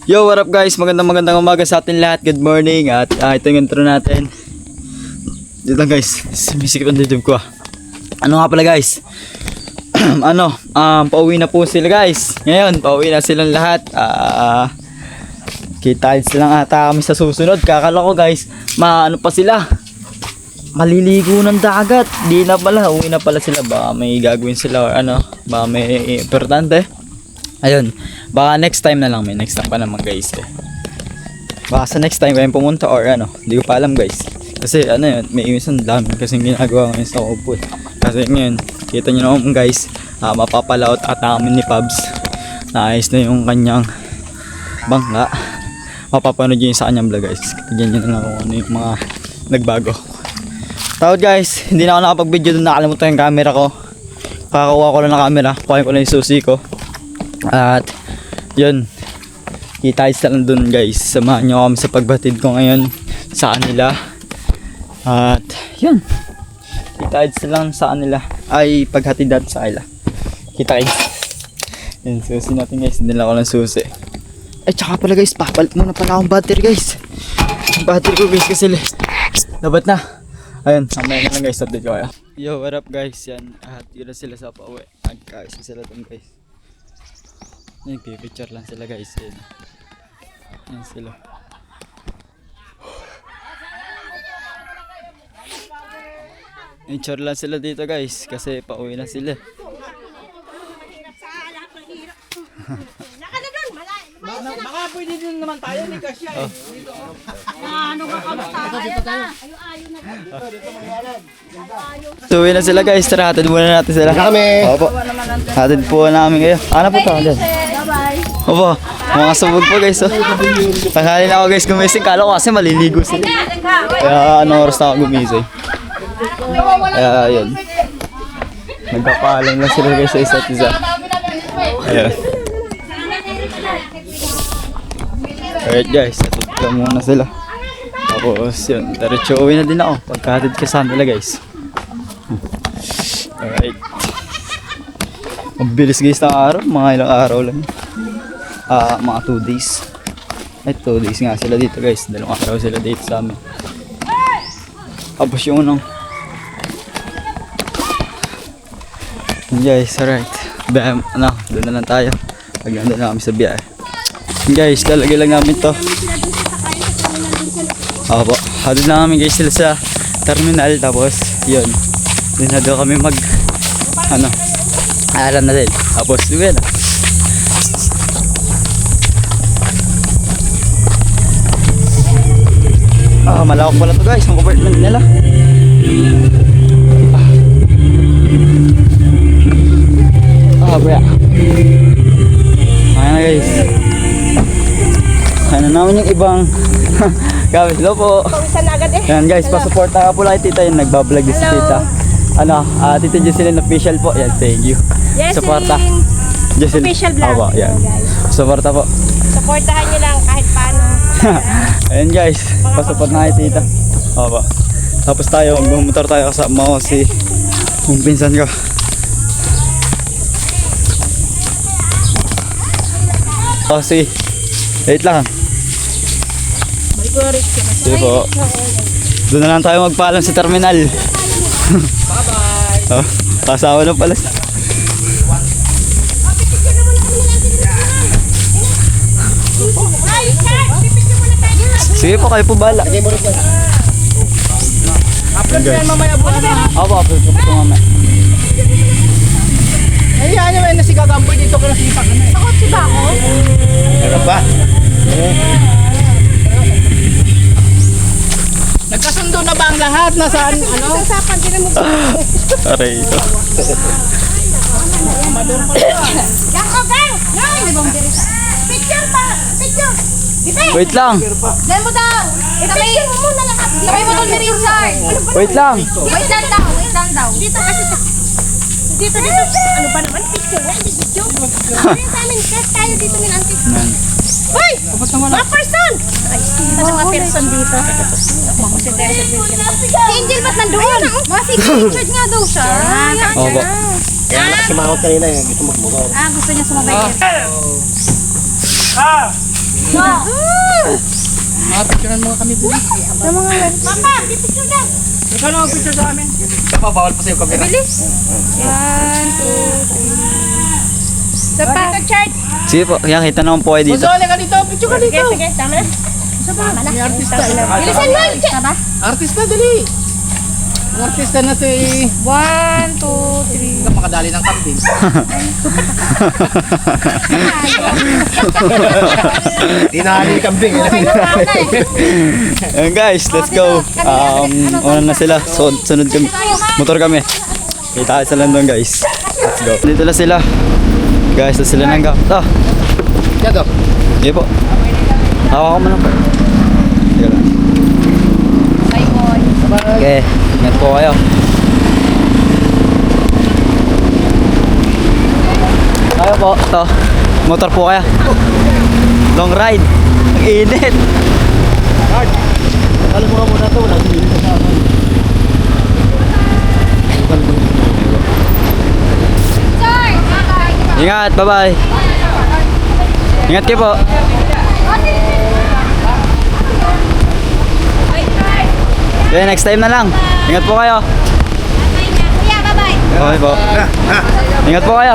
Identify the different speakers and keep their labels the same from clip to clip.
Speaker 1: Yo, what up guys? Magandang umaga sa atin lahat. Good morning. At ito yung intro natin. Dito lang guys. Sumisikip ang dibdib ko. Ano nga pala guys? Pauwi na po sila guys. Ngayon, pauwi na silang lahat. Kita lang ata kami sa susunod. Kakala ko guys, maano pa sila? Maliligo ng dagat. Di na pala, uwi na pala sila. Baka may gagawin sila or ano. Baka may importante. Ayun, baka next time na lang, may next time pa naman guys eh. Baka sa next time kayo pumunta or ano, hindi ko pa alam guys. Kasi ano yun, may iwisan dami kasi ginagawa ngayon sa Opus. Kasi ngayon, kita nyo naman guys, mapapalaot at namin ni Pabs. Naayos na yung kanyang bangka. Mapapanood nyo yun sa kanyang vlog guys. Tignan nyo na lang kung ano yung mga nagbago. Tawad guys, hindi na ako nakapag-video doon, nakalimutan yung camera ko. Kakakuha ko lang ng camera, kuhain ko lang yung susi ko. At yun, kita-its lang dun guys. Samahan nyo kami sa pagbatid ko ngayon sa kanila. At yun, kita-its lang sa kanila. Ay paghatid natin sa kanila. Kita-its. Yun, susi natin guys. Hindi lang ako ng susi. Ay tsaka pala guys, papalit muna pala akong battery guys. Yung battery ko guys kasi labat na. Ayun, mamaya na lang guys, update ko kayo. Yo, what up guys? Yan, at yun na sila sa pauwi. Nagkaisa sila dun guys. Nagpipicture lang sila guys. Yan sila. Picture lang sila dito guys. Kasi pauwi na sila.
Speaker 2: Baka pwede din naman tayo ni Kasya eh.
Speaker 3: Ano ka kamusta? Ayaw na.
Speaker 1: Tuwi na sila guys. Tara, hatid muna natin sila.
Speaker 4: Kami.
Speaker 1: Opo. Hatid po namin kayo. Ano po ito?
Speaker 3: Bye-bye.
Speaker 1: Opo. Mga sabog po guys. Oh. Tanghali na ako guys gumising. Kala ko kasi maliligo sila. Kaya anong oras na ako gumising. Kaya yun. Nagkapalan lang sila guys sa isa't isa. Ayan. Alright guys, hatid ka muna sila. Tapos yun, diretso uwi na din ako. Pagkahatid ka sa nila guys. Alright. Mabilis guys ng araw, mga ilang araw lang. Mga 2 days. Ay 2 days nga sila dito guys. 2 araw sila dito sa amin. Tapos yung unang guys, alright. Doon na lang tayo. Pag nandun na kami sa biyahe. Guys, lalagay lang namin to. Opo, hatid na namin guys sila sa terminal. Tapos yun, doon na doon kami alam na din. Tapos yun na. Malawak pala to guys, ang apartment nila. Baya. Ayan na guys. Ano naman yung ibang gamit. Hello po.
Speaker 3: Pawisan na agad eh.
Speaker 1: Yan guys, pasuporta ka po lang tita. Yung nagbablog din si tita. Tita Jocelyn official po. Yan, thank you.
Speaker 3: Yes,
Speaker 1: Suporta. Jocelyn
Speaker 3: official vlog.
Speaker 1: Opo, yan. Suporta po.
Speaker 3: Supportahan nyo lang kahit paano.
Speaker 1: Ayan guys, pasuport na kay tita. Opo. Tapos tayo, bumotor tayo kasama ko si yung pinsan ko. Si wait lang. Sige po. Doon na lang tayo magpaalam sa terminal. Bye-bye. Kasawa na pala. Sige po, kayo po bala.
Speaker 2: Upload yan mamaya po na.
Speaker 1: Opo, upload po mamaya.
Speaker 2: Ay, ano na si Gagamboy dito ko nasipak na eh.
Speaker 3: Sa kotse ba ako?
Speaker 4: Meron pa?
Speaker 2: Nagkasundo na ba ang lahat? Nasaan? Ano?
Speaker 3: Sasapan din mo.
Speaker 1: Aray ito.
Speaker 3: Gang o gang! Gang! Picture pa! Picture! Bibi!
Speaker 1: Wait lang.
Speaker 3: Dahil mo daw! I-picture mo muna lahat. Sabay mo doon ni Richard.
Speaker 1: Wait lang.
Speaker 3: Wait lang daw. Wait lang daw. Dito kasi sa... Dito. Ano ba naman? Picture na. Hindi video. Ano sa amin? Kahit tayo dito ni Auntie. Hoy! Mga person! Ay, sino sa mga person dito? Si Angel ba't nandoon? Mga si Richard nga daw siya.
Speaker 1: Opo.
Speaker 4: Kaya sumakot kanina yung gusto magmotor.
Speaker 3: Gusto niya sumabay.
Speaker 2: Picturean mo kami dito.
Speaker 3: Papa, pipicture na.
Speaker 2: Ikaw na mag-picture sa amin. Papa, bawal pa sa'yo camera.
Speaker 3: Bilis. 1, 2, 3. Sa chart.
Speaker 1: Sige po, yan, kita naman po kayo dito.
Speaker 2: Masole ka dito, picture ka dito.
Speaker 3: Sige, tama na. Tama na.
Speaker 2: May artista.
Speaker 3: Bilisan mo. Tama.
Speaker 2: Artista, dali. Ang artista na to eh.
Speaker 3: 1, 2, 3.
Speaker 2: Ka makadali ng kambing. Tinali yung kambing.
Speaker 1: Ayan guys, let's go. Una na sila. Sunod kami. Motor kami. Kita sa London guys. Let's go. Dito na sila. Guys, na sila nang ah.
Speaker 2: Yan to.
Speaker 1: Sige po. Hawa ko mo lang po. Sige lang. Okay, ingat po kayo. Tayo po, ito. Motor po kaya. Long ride. Ang init.
Speaker 2: Alam mo ka muna to, wala sila sa amin.
Speaker 1: Ingat, bye-bye. Ingat kayo po. Okay, next time na lang. Ingat po kayo.
Speaker 3: Kuya, bye-bye.
Speaker 1: Okay po. Ingat po kayo.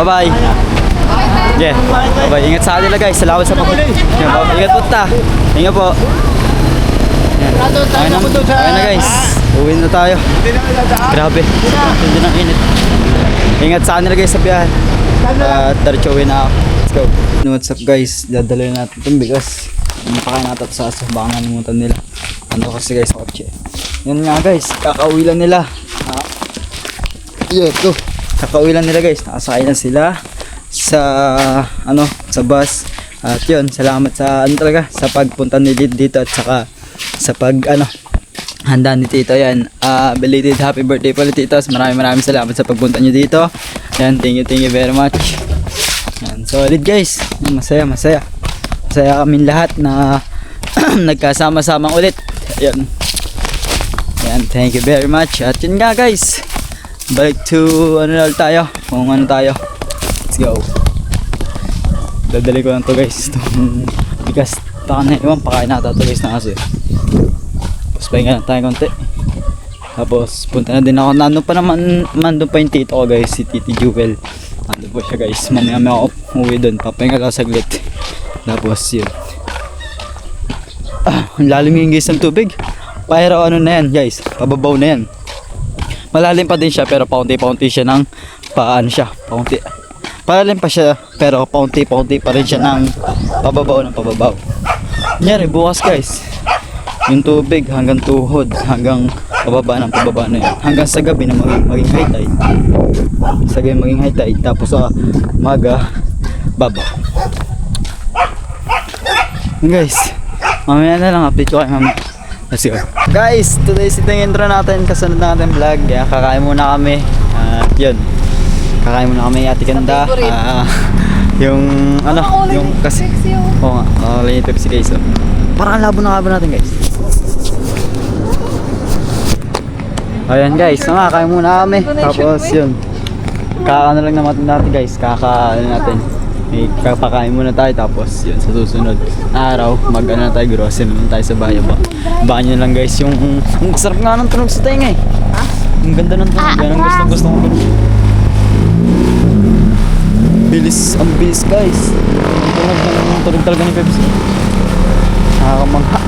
Speaker 1: Bye-bye. Yeah. Bye-bye. Ingat sa kanila guys. Salamat sa pag- Ingat po. Ingat po ta. Ingat po. Ayun na guys. Uwi na tayo. Grabe. Hindi ng init. Ingat sa kanila guys sa biyahe. Diretso uwi na ako. Let's go. What's up guys? Dadalhin natin itong bigas. Pakain natin sa aso. Baka nalimutan nila. Ano kasi guys sa kotse. Yan nga guys. Kakauwi lang nila. Ito. Kakauwi lang nila guys. Nakasakay na sila sa sa bus. At yun, salamat sa talaga sa pagpunta ni Lid dito at saka sa pag handa ni Tito. Yan. Belated happy birthday pala Tito. Maraming salamat sa pagpunta niyo dito. Yan, thank you very much. Yan, solid guys. Masaya. Masaya kami lahat na nagkasama-samang ulit. Yan. Yan, thank you very much. At yun nga guys. Balik to tayo. Kung ano tayo. Let's go. Dadali ko lang to guys. Itong bigas. Baka na iwan. Pakain natin to guys na aso. Tapos pahinga lang tayo konti. Tapos punta na din ako. Nandun pa yung tito ko guys. Si Titi Jewel. Nandun po siya guys. Mamaya ako uwi dun. Papahinga lang saglit. Tapos yun. Ang lalim yung guys ng tubig. Pero na yan guys. Pababaw na yan. Malalim pa din siya pero paunti-paunti siya ng paunti. Malalim pa siya pero paunti-paunti pa rin siya ng pababaw. Nyari bukas guys. Yung tubig hanggang tuhod, hanggang pababa na yun. Hanggang sa gabi na maging high tide. Sa gabi maging high tide. Tapos sa maga, baba. Guys, mamaya na lang update ko kayo mamaya. Let's go. Guys, today's ito yung intro natin. Kasunod natin vlog. Kaya kakain muna kami. Yun. Kakain muna kami Ate Ganda. Yung yung kasi. Oo nga. Yung Pepsi guys. Parang labo natin guys. Ayan guys. Kakain muna kami. Tapos yun. Kakaano lang natin guys. Kakaano natin. Kapakain muna tayo tapos yun sa susunod araw na tayo grocery naman tayo sa bayan ba. Baka nyo lang guys yung sarap nga ng tunog sa tenga eh. Ang ganda ng tunog. Yan ang gusto ko ganun. Ang bilis guys. Ang tunog talaga ni Pepsi. Nakakamangha.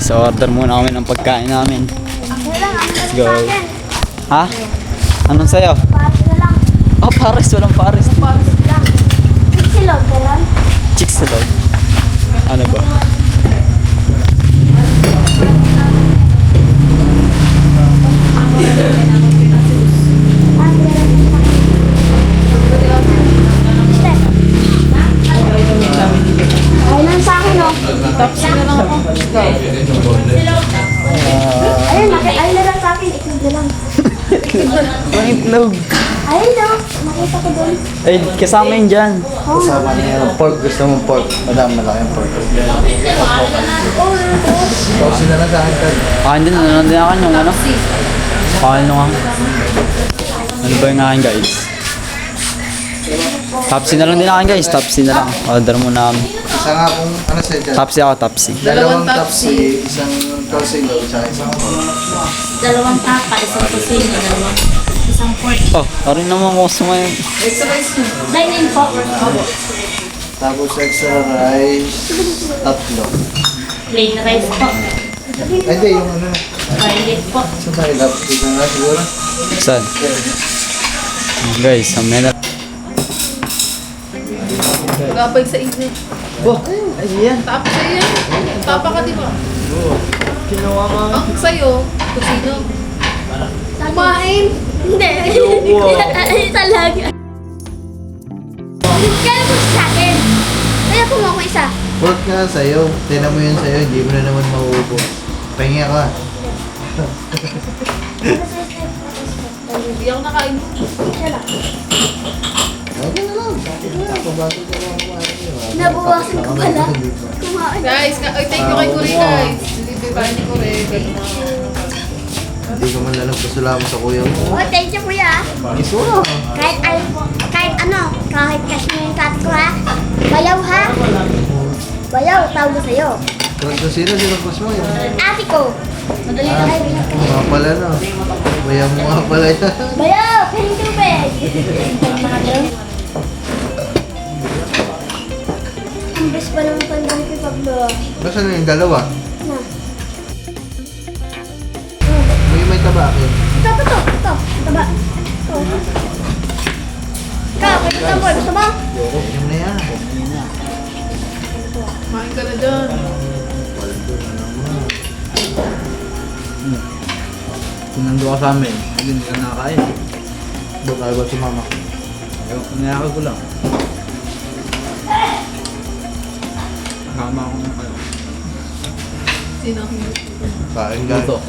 Speaker 1: So order muna kami ng pagkain namin. Let's go. Ha? Anong sayo?
Speaker 3: Pares na lang.
Speaker 1: Oh, pares. Walang pares.
Speaker 3: Pares lang. Silog ka lang.
Speaker 1: Chicks na daw. Ano ba?
Speaker 3: Ay, lang sa akin, oh. Tapos na lang ako. Ayun, ay na lang sa akin. Itlog na lang.
Speaker 1: Ang itlog.
Speaker 3: Ayun, oh. Nakita ko doon.
Speaker 1: Ay, kasama yun dyan.
Speaker 4: Kasama niya yung pork. Gusto mo pork? Madam, malaki yung pork. Pausin na lang sa akin.
Speaker 1: Hindi na akin yung Kain lang ako. Ano ba yung akin guys? Tapsi na lang din akin guys. Tapsi na lang. Order muna kami.
Speaker 4: Isa nga kung ano sa'yo dyan.
Speaker 1: Tapsi ako, tapsi.
Speaker 4: Dalawang tapsi, isang calzino, isang pork.
Speaker 3: Dalawang tapa, isang kusina, isang pork.
Speaker 1: Oh, parin naman ako sa may...
Speaker 3: Dine-in po.
Speaker 4: Tapos extra rice, tatlo.
Speaker 3: Plain rice po.
Speaker 4: Ay, di, yung ano.
Speaker 3: Garlic po.
Speaker 4: Sa tayo, dapat dito na siguro.
Speaker 1: Saan? Guys, ang mena.
Speaker 5: Gabay sa inyo.
Speaker 1: Oh, ay yan.
Speaker 5: Tapa sa iyo. Tapa ka, di ba?
Speaker 1: Kinuha mo.
Speaker 5: Ang sa'yo, kusino.
Speaker 3: Kumain? Hindi. Talaga. Kaya po sa akin. Kaya po mo ako isa.
Speaker 4: Pork nga sa'yo. Tinan mo yun sa'yo, hindi mo na naman mauubos. Pahinga ka.
Speaker 5: Hindi ako nakain.
Speaker 3: Isa lang.
Speaker 4: Okay na lang. Ako bago ka lang kumain yun.
Speaker 3: Nabawasan ko pala. Kumain.
Speaker 5: Guys, thank you kay Kuri guys. Delivery ba ni Kuri?
Speaker 4: Hindi ka man lang nagpasalamat sa kuya mo.
Speaker 3: Oh, thank you kuya.
Speaker 4: Iso na.
Speaker 3: Kahit kasi yung kat ko ha. Bayaw ha. Bayaw, tawag ko sa'yo.
Speaker 4: Kung sino sinagpas mo yun?
Speaker 3: Ate ko. Madali na kayo.
Speaker 4: Mga pala na. Kuya mo nga pala yan.
Speaker 3: Bayaw, kaling tubig. Ang best pa naman pandang kay Pablo.
Speaker 4: Basta na yung dalawa?
Speaker 3: Na.
Speaker 4: May tabakin.
Speaker 3: Ito. Taba. Ito. Ikaw, pwede ito boy. Gusto mo?
Speaker 4: Yung na yan.
Speaker 5: Kumain ka na dyan.
Speaker 2: Kung nandun ka sa amin, hindi ka nakakain.
Speaker 4: Ba't ayaw ba sumama?
Speaker 2: Nayakal ko lang. Kama ako ng kayo.
Speaker 5: Sino?
Speaker 4: Kain ka.
Speaker 2: Ito.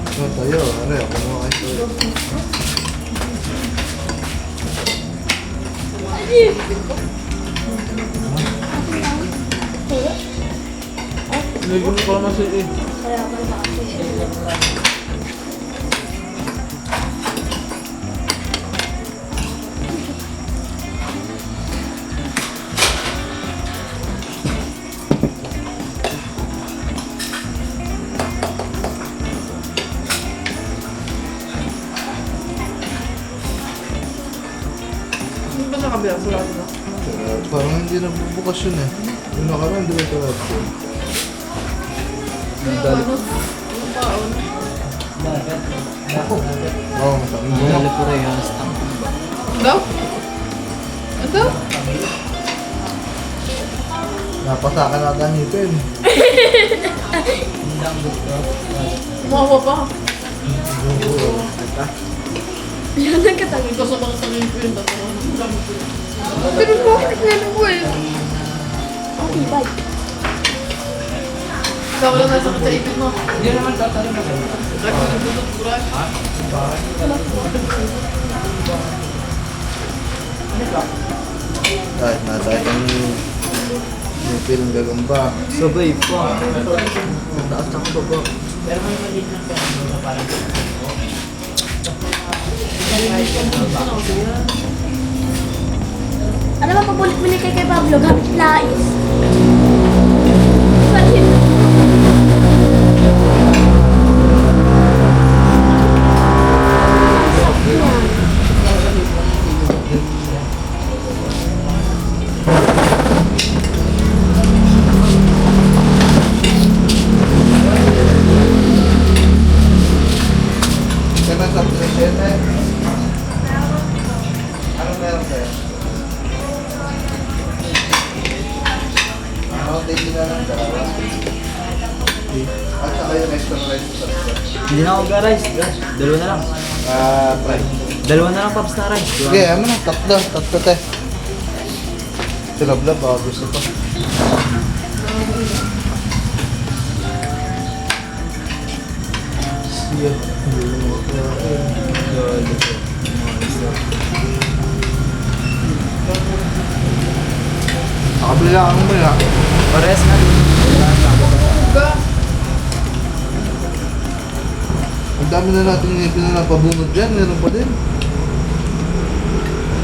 Speaker 4: Ito tayo. Ano yun? Kumuha kayo tayo.
Speaker 2: Hindi ko pa naman siya eh.
Speaker 5: Ano ba sa kabila? Sarado na.
Speaker 4: Parang hindi na bubukas yun eh. Yung nakaraan, di ba ito lahat yun?
Speaker 5: Ano? Ano baon?
Speaker 4: Oo, sabi mo.
Speaker 5: Daw? Ano?
Speaker 4: Napasakan natin ang ngipin.
Speaker 5: Umawa pa.
Speaker 3: Yan ang katang.
Speaker 5: Hindi ko sa mga sangin ko yun. Pero bakit nga na po eh?
Speaker 3: Okay, bye.
Speaker 5: Ikaw lang nasa sa ipin mo. Hindi naman tatanong na sa'yo.
Speaker 4: Kahit nasa itong ngipin ng gagamba.
Speaker 1: Sabay pa.
Speaker 4: Taas na ko ba?
Speaker 3: Ano ba pabulit-bulit kay Pablo gamit lais? Bakit?
Speaker 4: Kaya sa presente? Anong meron sa'yo? Take na lang dalawa. At saka yung extra rice sa sarap.
Speaker 1: Hindi na ako ga-rice. Dalawa na lang.
Speaker 4: Fry.
Speaker 1: Dalawa na lang Pops na rice.
Speaker 4: Sige, ano na, tatlo te. Tilablab, baka gusto pa. Siya, hindi mo makain. Nakabili lang ako ba?
Speaker 1: Pares na.
Speaker 5: Uga.
Speaker 4: dami na natin ngipin na napabunod dyan. Meron pa din.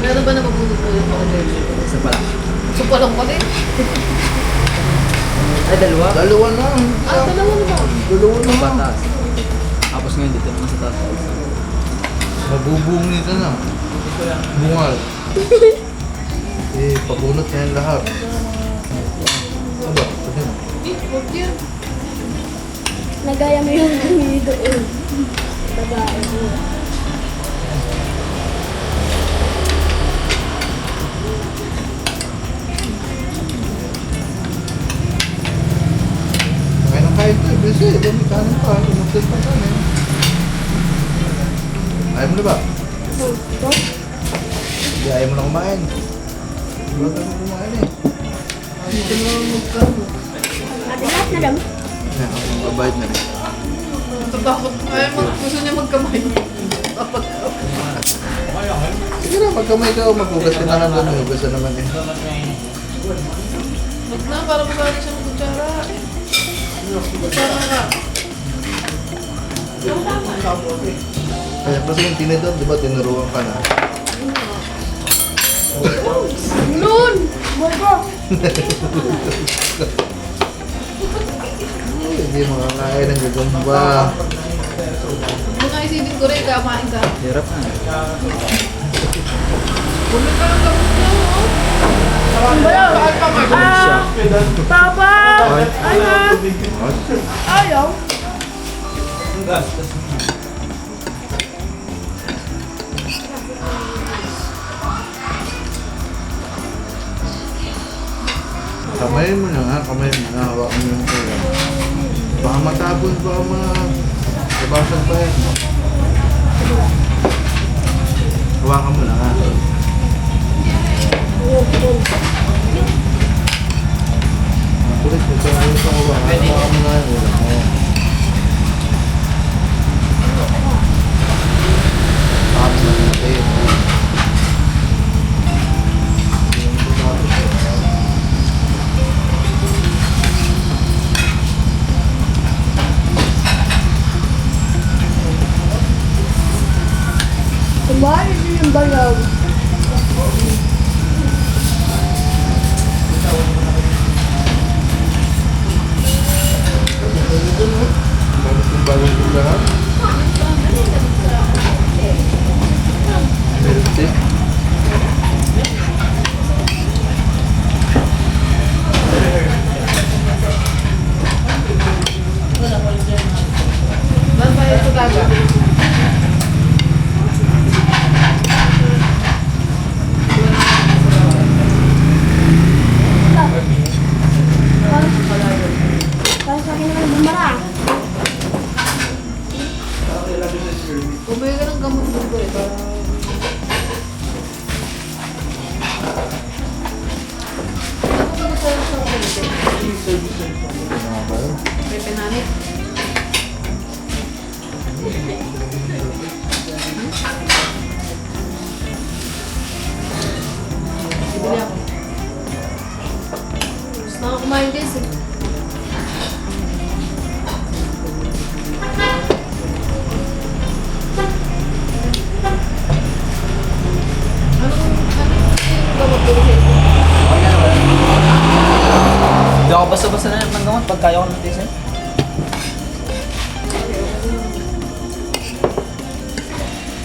Speaker 5: Meron ba na mabunod ko yung order?
Speaker 1: Isa pa lang.
Speaker 5: So, palang pa din.
Speaker 1: Ay, dalawa.
Speaker 4: Dalawa na.
Speaker 5: Dalawa na ba?
Speaker 4: Dalawa na.
Speaker 1: Batas. Tapos ngayon dito naman sa taas.
Speaker 4: Mabubungi ka na. Bungal. Pabunot na yan lahat. Aba, pwede na.
Speaker 5: Huwag yan.
Speaker 3: Nagaya mo yung bumili doon. Babae mo.
Speaker 4: Kaya nang kahit ito, busy. Dami kanin pa. Umagdal pa kanin. Ayaw mo na ba? Hindi, ayaw mo na kumain. Wala ka na kumain eh.
Speaker 5: Dito na lang magkano.
Speaker 3: Ate lahat na lang.
Speaker 4: Mabayad na rin.
Speaker 5: Tatakot. Ayaw mo. Gusto niya magkamay. Kapag
Speaker 4: Sige na, magkamay ka o maghugas ka na lang doon. Hugas na naman eh.
Speaker 5: Wag na, para magkano siya ng kutsara. Kutsara ka.
Speaker 4: Kaya kasi yung tinidor, di ba, tinuruan ka na.
Speaker 5: Noon!
Speaker 4: Hindi makakain ng gagamba.
Speaker 5: Mga isilin ko rin, kamain ka.
Speaker 1: Hirap na.
Speaker 5: Bumili ka ng gamot niya, oh.
Speaker 3: Papa! Ayaw.
Speaker 4: Kamayin mo na ha, kamayin mo na. Hawakan mo yung pera. Baka matapon, baka nabasag pa yan. Hawakan mo na ha. Kulit, magkakain pa hawakan. Hawakan mo na yung ulam mo. Hawakan mo na natin.
Speaker 3: Kumain din yung bayaw.
Speaker 4: Bagus yung bagong tindahan. Healthy.
Speaker 5: Babayad ko taga.
Speaker 3: Para sa akin naman bumara.
Speaker 5: Bumili ka ng gamot mo ko eh. Ano ba gusto sa kulit? Pepe nanit. Bibili ako. Gusto na ako kumain guys eh.
Speaker 1: Hindi ako basta-basta na ng gamot pag kaya ko ng tisin.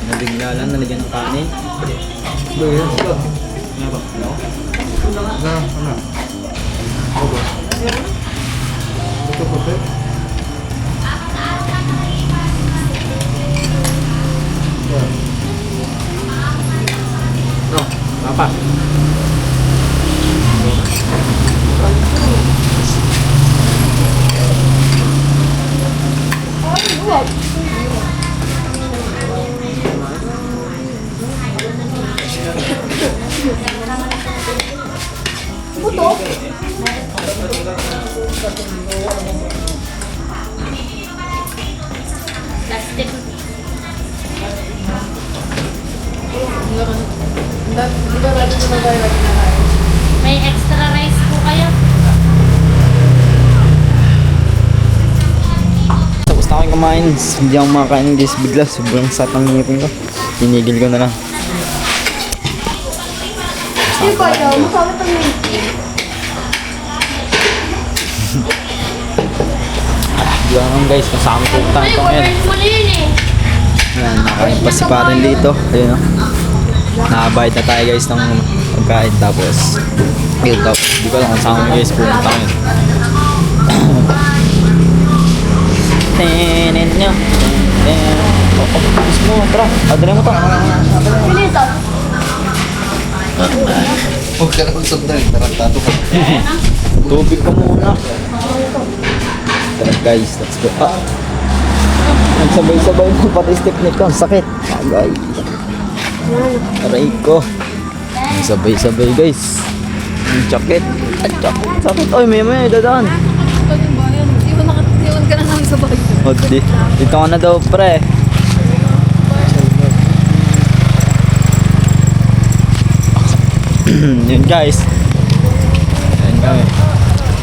Speaker 1: Nabigla lang, nalagyan ng kanin.
Speaker 4: Bayan ka.
Speaker 1: Ano ba? Ano?
Speaker 4: Na, ano? Oba. Ito pa, Pep. Yan.
Speaker 1: No, papa.
Speaker 3: Puto? Plastic.
Speaker 5: Di ba lagi na babae lagi na kain?
Speaker 3: May extra rice po kayo?
Speaker 1: Tapos sa akin kumain. Hindi ako makakain guys bigla. Sobrang sakit ng ngipin ko. Tinigil ko na lang.
Speaker 3: Hindi ko ito, masama itong meeting.
Speaker 1: Diyan guys, kasama ko tayo ito ngayon.
Speaker 3: Mali yun eh.
Speaker 1: Ayan, nakain pa si Paren dito. Ayun o. Nakabayad na tayo guys ng pagkain. Tapos, yun tapos. Hindi ko alam kung saan guys pumunta ngayon. Tenen nyo. Gusto mo, tara. Adre mo to.
Speaker 3: Pili ito.
Speaker 4: Huwag ka naman sundan, tarantado ka.
Speaker 1: Tubig ka muna. Tara guys, let's go. Nagsabay-sabay mo pati step nito. Ang sakit. Agay. Aray ko. Sabay-sabay guys. Ang sakit. Ang sakit. Oy, may dadaan.
Speaker 5: Iwan ka na namin sa bahay.
Speaker 1: O, dito ka na daw, pre. Yun guys. Ayan kami.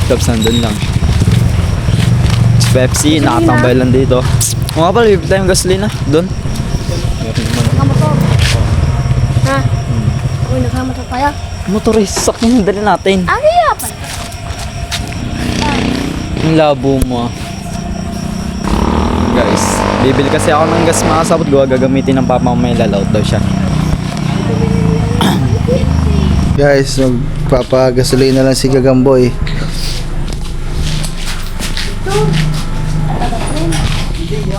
Speaker 1: Tapos nandun lang. Pepsi, nakatambay lang dito. O nga pala, bibig tayong gasolina. Doon.
Speaker 3: Nakamotor. Ha? Uy, nakamotor tayo.
Speaker 1: Motoris, sakyan yung dali natin.
Speaker 3: Ah, kaya pa.
Speaker 1: Ang labo mo. Guys, bibili kasi ako ng gas mga sabot. Gagamitin ng papa may lalaot daw siya.
Speaker 4: Guys, magpapagasolina lang si Gagamboy.
Speaker 1: Dito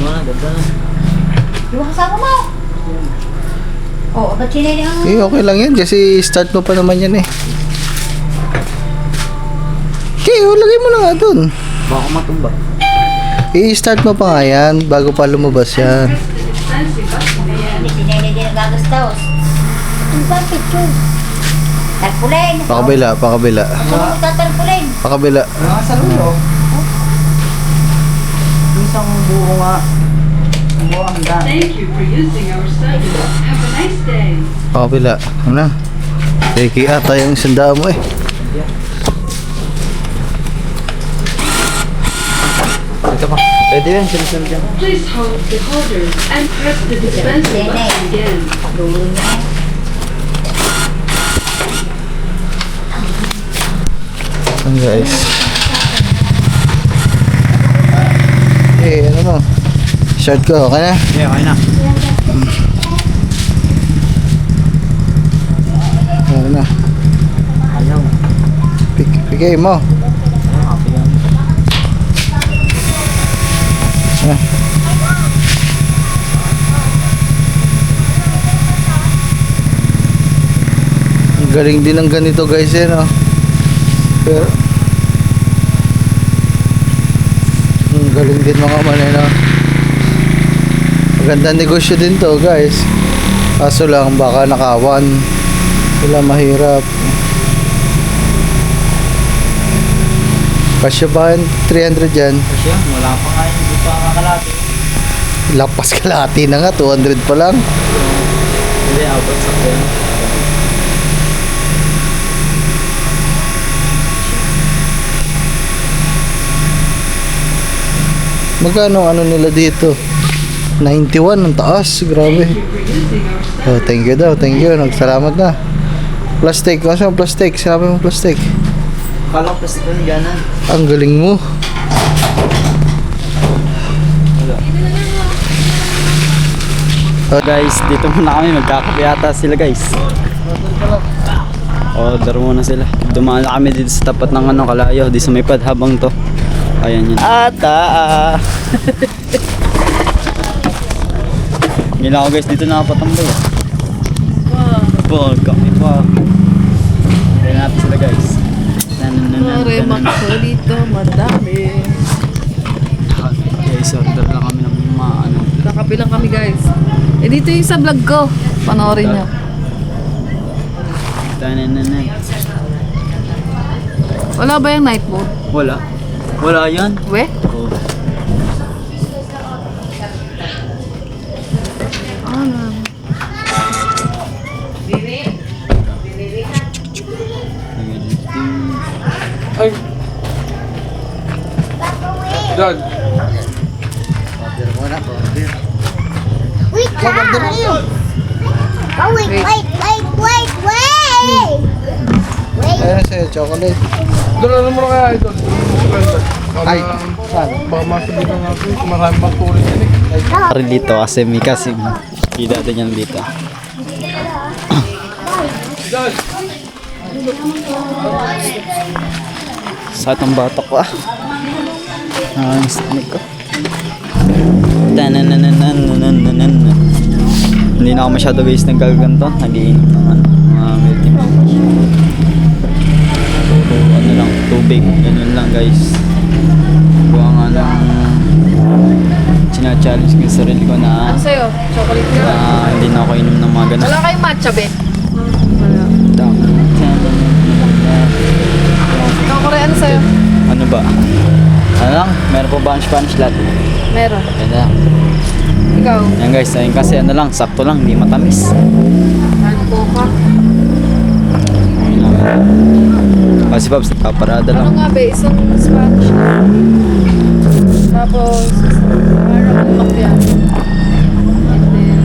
Speaker 1: na, ganda na.
Speaker 3: Di ba kasama mo? Oo, ba't sinili ang...
Speaker 4: Okay lang yan kasi start mo pa naman yan eh. Okay, lagay mo na nga dun.
Speaker 1: Baka matumba.
Speaker 4: I-start mo pa nga yan bago pa lumabas yan.
Speaker 3: Hindi sinili din ang gagastos. Ang ba, picture? Tarpulin.
Speaker 4: Pakabila.
Speaker 3: Sumunod ka tarpulin.
Speaker 4: Pakabila.
Speaker 1: Mga sa lulo. Isang buo nga. Ang buo ang daan.
Speaker 6: Thank you for using our service. Have a nice day.
Speaker 4: Pakabila. Ano na? Teki ata yung sandaan mo eh.
Speaker 1: Ito pa. Pwede yan, sunod yan.
Speaker 6: Please hold the holder and press the dispenser button again.
Speaker 4: Ano guys? Ano mo? Short ko, okay na?
Speaker 1: Yeah, okay na.
Speaker 4: Ano na?
Speaker 1: Ayaw.
Speaker 4: Pigay mo. Ah. Ang galing din ng ganito guys eh no? Pero ang galing din mga manay no? Magandang negosyo din to guys. Kaso lang baka nakawan. Wala mahirap. Kasya ba 300 dyan?
Speaker 1: Kasi wala pa nga yung dito ang kakalati.
Speaker 4: Lapas kalahati na nga, 200 pa lang.
Speaker 1: Hindi, out of stock yan.
Speaker 4: Magkano ano nila dito? 91 ang taas, grabe. Oh, thank you daw, thank you. Nagsalamat na. Plastic, kasi yung plastic, sabi mo plastic.
Speaker 1: Kala ko plastic na ganan.
Speaker 4: Ang galing mo.
Speaker 1: Guys, dito muna kami. Magkakape yata sila guys. Order muna sila. Dumaan na kami dito sa tapat ng ano, Kalayo. Di sa may padhabang to. Ayan yun. Ata! Ngayon ako guys, dito nakapatambay. Wow, kape pa. Kaya natin sila guys.
Speaker 5: Remak ko dito, madami.
Speaker 1: Guys, order lang kami ng mga ano.
Speaker 5: Kakapilang kami guys. Eh dito yung sa vlog ko. Panoorin nyo.
Speaker 1: Tanan.
Speaker 5: Wala ba yung night mode?
Speaker 1: Wala. Wala yan.
Speaker 5: We?
Speaker 1: Oh.
Speaker 5: Ano?
Speaker 2: Ay. Dad.
Speaker 4: order na yun.
Speaker 3: Oh, wait.
Speaker 4: Ayan sa'yo, chocolate.
Speaker 5: Doon ano mo na kaya idol?
Speaker 4: Ay, saan?
Speaker 5: Baka masabitan natin kung marami pang tuloy yan eh.
Speaker 1: Pare dito kasi may kasi hindi natin yan dito. Sa itong batok ko ang stomach ko. Tanananananananan. Hindi na ako masyado guys nagkaganto. Nagiinom ng mga milk tea. Ano lang, tubig. Ganun lang guys. Kuha nga lang challenge ko yung sarili ko na
Speaker 7: Sa'yo, chocolate ka.
Speaker 1: hindi na ako inom ng mga ganun.
Speaker 7: Wala kayong matcha, be? Ikaw, Kore, ano sa'yo?
Speaker 1: Ano ba? Ano lang? Meron po ba ang Spanish latte?
Speaker 7: Meron.
Speaker 1: Yan lang.
Speaker 7: Ikaw,
Speaker 1: Yan guys, ayun kasi ano lang, sakto lang, hindi matamis.
Speaker 7: ano po ka?
Speaker 1: Kasi Pops, nagpaparada
Speaker 7: Ano
Speaker 1: lang.
Speaker 7: nga, be? Isang Spanish na. Tapos, parang macchiato. And then,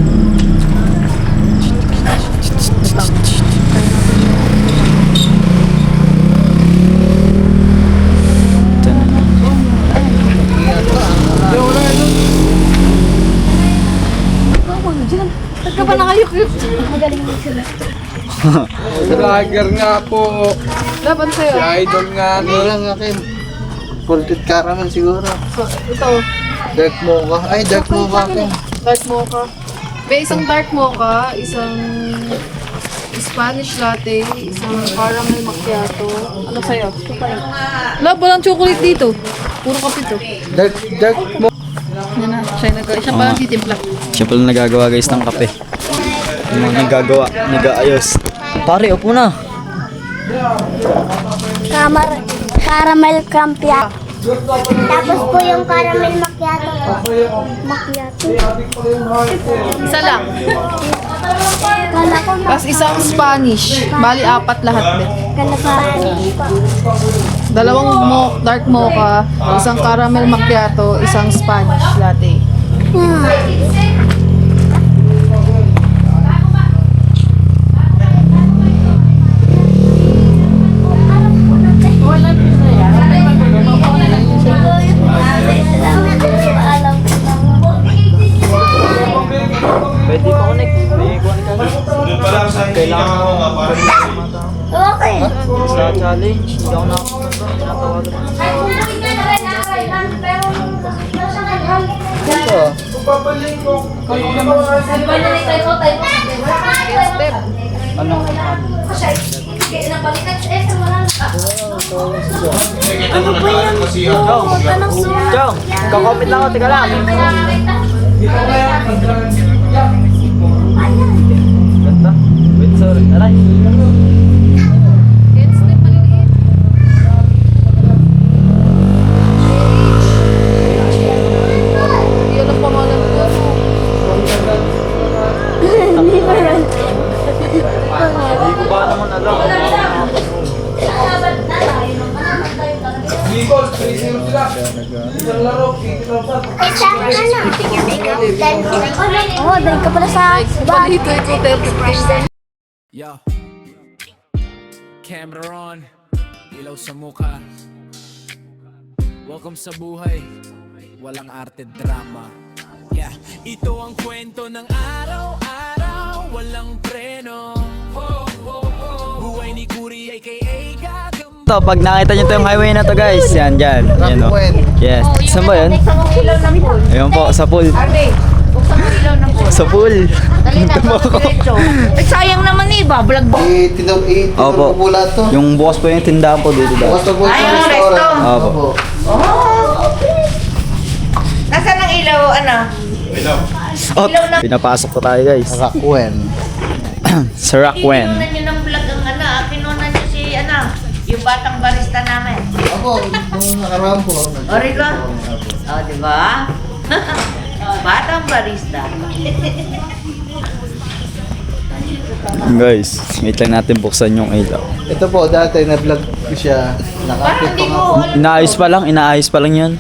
Speaker 7: ba't ka ba nakayuk? Magaling mo sila.
Speaker 5: Vlogger nga po.
Speaker 7: Laban
Speaker 5: Si
Speaker 7: sa'yo.
Speaker 5: idol nga.
Speaker 4: Ano lang akin? Salted caramel siguro.
Speaker 7: So, ito,
Speaker 4: Dark mocha. Ay, dark mocha akin.
Speaker 7: dark mocha. May isang dark mocha, isang Spanish latte, isang caramel macchiato. Ano sa'yo? Love, walang chocolate dito. Puro kape to.
Speaker 4: Dark mocha.
Speaker 7: Yan na, siya pa lang titimpla.
Speaker 1: Siya pala nagagawa guys ng kape. Yung mga nagagawa, nag-aayos. Pare, upo na.
Speaker 3: Caramel crampia. Tapos po yung caramel macchiato.
Speaker 7: Isa lang.
Speaker 3: Kala ko
Speaker 7: Tapos isang Spanish. Bali, apat lahat din. Dalawang dark mocha, isang caramel macchiato, isang Spanish latte.
Speaker 1: Pwede pa connect. May connect ka. Kailangan mo
Speaker 3: Okay.
Speaker 1: sa challenge. Hindi ako nakakatawa.
Speaker 4: Ito.
Speaker 7: Step.
Speaker 1: Anong Chong, kakomment lang ako. Teka lang. Ganda. Wait, sorry. Aray.
Speaker 7: Get step maliliit. Hindi alam pangalan ko.
Speaker 1: Hindi ko ba naman alam.
Speaker 5: Nicole, 3-0 sila. Isang laro, 80,000.
Speaker 3: Ay, sa akin ano? Oh, dahil ka pala sa bag.
Speaker 7: Palito ito, 30%.
Speaker 8: Yo, camera on, ilaw sa mukha. Welcome sa buhay, walang arte drama. Yeah, ito ang kwento ng araw-araw, walang preno. Buhay ni Kuri aka Gagam.
Speaker 1: To, pag nakita nyo to yung highway na to guys, yan dyan. Yan o. Yes. Saan ba yun? Ayun po, sa pool. Sa pool.
Speaker 3: Ay, sayang naman eh, bablog ba?
Speaker 1: Opo.
Speaker 4: po lahat to.
Speaker 1: Yung bukas po yung tindahan po dito daw.
Speaker 4: Bukas na po sa restaurant.
Speaker 1: Opo.
Speaker 9: Nasaan ang ilaw, ano?
Speaker 1: Oh, pinapasok po tayo guys.
Speaker 4: Rakwen.
Speaker 1: Sa Rockwen.
Speaker 9: Kinunan nyo ng vlog ang ano, kinunan nyo si, ano, yung batang barista namin.
Speaker 4: Ako, nung nakaraan po.
Speaker 9: O, Rico? O, di ba? Batang barista.
Speaker 1: Guys, wait lang natin buksan yung ilaw.
Speaker 4: Ito po, dati na-vlog ko siya.
Speaker 9: Parang
Speaker 4: Nakapit
Speaker 9: hindi
Speaker 4: pa
Speaker 9: ko,
Speaker 4: nga.
Speaker 1: Inaayos pa lang yun.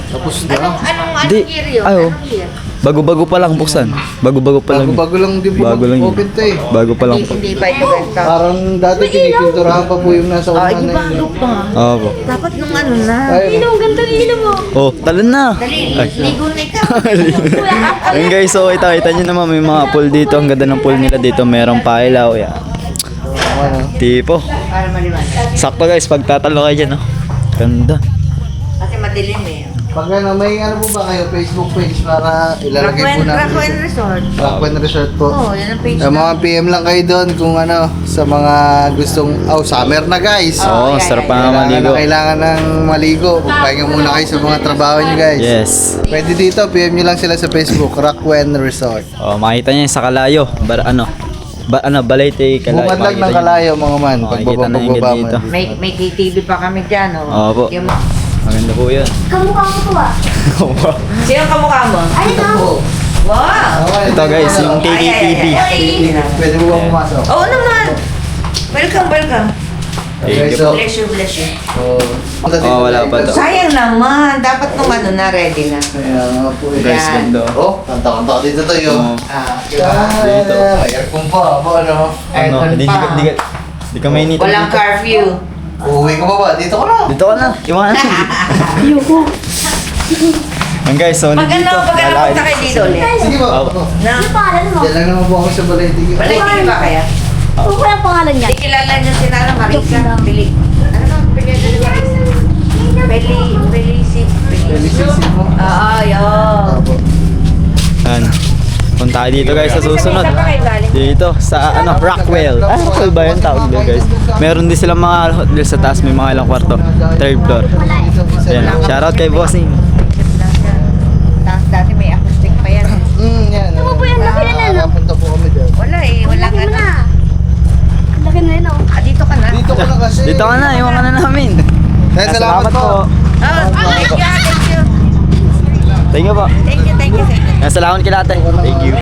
Speaker 4: Tapos na.
Speaker 9: anong
Speaker 1: Di,
Speaker 9: year yun?
Speaker 1: ayo.
Speaker 9: Anong year?
Speaker 1: Bago-bago pa lang buksan. Bago-bago pa lang.
Speaker 4: Bago lang din po
Speaker 1: Bago lang yun.
Speaker 4: open to eh.
Speaker 1: Bago pa lang.
Speaker 9: Hindi pa ito ganito.
Speaker 4: Parang dati pinipinturahan pa po yung nasa
Speaker 9: Ay,
Speaker 4: una
Speaker 9: di
Speaker 4: na
Speaker 9: ba?
Speaker 4: yun.
Speaker 9: Ano pa?
Speaker 1: Opo.
Speaker 9: Dapat nung ano na.
Speaker 4: Ayun.
Speaker 3: Ilaw, ganda ng ilaw mo.
Speaker 1: Oh, talon na.
Speaker 9: Dali,
Speaker 1: Ay.
Speaker 9: ligo na ikaw.
Speaker 1: Ayun guys, so kita nyo naman may mga pool dito. Ang ganda ng pool nila dito. Merong pailaw. Yan.
Speaker 4: Ano?
Speaker 1: Tipo.
Speaker 9: Para maliwanag.
Speaker 1: Sakto guys, pagtatalo kayo dyan. Oh. Ganda.
Speaker 9: Kasi madilim eh.
Speaker 4: Pag ano, may ano po ba kayo, Facebook page para ilalagay po namin.
Speaker 9: Rakwen Resort.
Speaker 4: Rakwen Resort po.
Speaker 9: Oo, yan ang page
Speaker 4: Mga PM lang kayo doon kung ano, sa mga gustong, summer na guys.
Speaker 1: Oo, sarap pa nga maligo.
Speaker 4: Kailangan ng maligo. Pahinga muna kayo sa mga trabaho nyo guys.
Speaker 1: Yes.
Speaker 4: Pwede dito, PM nyo lang sila sa Facebook, Rakwen Resort.
Speaker 1: Oh, makita nyo yung sa Kalayo. Balete Kalayo.
Speaker 4: Bungad lang
Speaker 1: Makikita
Speaker 4: ng
Speaker 1: nyo.
Speaker 4: Kalayo mga man.
Speaker 1: Makikita na yung
Speaker 4: Pagbaba
Speaker 1: dito.
Speaker 4: mo.
Speaker 9: May KTV pa kami dyan, oh.
Speaker 1: Opo.
Speaker 9: Yung,
Speaker 1: Maganda po yun.
Speaker 3: Kamukha ko to ah.
Speaker 9: sino kamukha mo?
Speaker 3: Ayun ah.
Speaker 9: Wow!
Speaker 1: Ito guys, yung KKTV.
Speaker 4: Pwede mo ba pumasok?
Speaker 9: Oo naman! Welcome, welcome.
Speaker 1: Thank you
Speaker 4: so,
Speaker 1: po.
Speaker 9: Bless you, bless you.
Speaker 1: Oh, wala pa to.
Speaker 9: Sayang naman. Dapat nung ano na, ready na.
Speaker 4: Kaya nga po eh.
Speaker 1: Guys,
Speaker 9: Yan.
Speaker 1: ganda.
Speaker 4: Kanta-kanta dito tayo.
Speaker 1: Oo. Dito.
Speaker 4: May aircon pa. Ano?
Speaker 1: Ano, di ka mainit.
Speaker 9: Walang curfew.
Speaker 4: Uuwi ko ba? Dito ko na.
Speaker 1: Dito ka na. Iwanan.
Speaker 3: Ayoko.
Speaker 1: Yan guys, so
Speaker 9: Pag
Speaker 1: nandito.
Speaker 9: ano, punta kayo dito ulit.
Speaker 4: Sige ba?
Speaker 1: Oh.
Speaker 9: Na,
Speaker 3: Ano pangalan mo?
Speaker 4: Diyan lang naman po ako sa Balete.
Speaker 9: palagi ba kaya?
Speaker 3: Ano po yung pangalan niya?
Speaker 9: Hindi kilala niyo si Nana Marisa. Pili. Ano bang pinili ni Marisa?
Speaker 4: Felicity mo.
Speaker 9: Oo, yun.
Speaker 1: Yan. Punta tayo dito guys sa susunod.
Speaker 9: Saan pa kayo galing?
Speaker 1: Dito sa ano, Rockwell. Rockwell ba yun tawag doon guys? Meron din silang mga hotel sa taas, may mga ilang kwarto. Third floor. Yan. Shoutout kay Bossing.
Speaker 9: Tapos dati may acoustic pa yan.
Speaker 4: Yan.
Speaker 3: Ano po yan? Laki na no?
Speaker 4: Punta po kami dyan.
Speaker 9: Wala eh, walang
Speaker 3: Laki mo
Speaker 9: ano.
Speaker 3: na. Laki na yun oh.
Speaker 9: Dito ka na.
Speaker 4: Dito ko na kasi.
Speaker 1: Dito ka na, iwan ka na namin.
Speaker 4: Salamat po.
Speaker 9: Thank you, thank you.
Speaker 1: Thank you po.
Speaker 9: Thank you, thank you, thank you.
Speaker 1: Salamat kay ate. Thank you.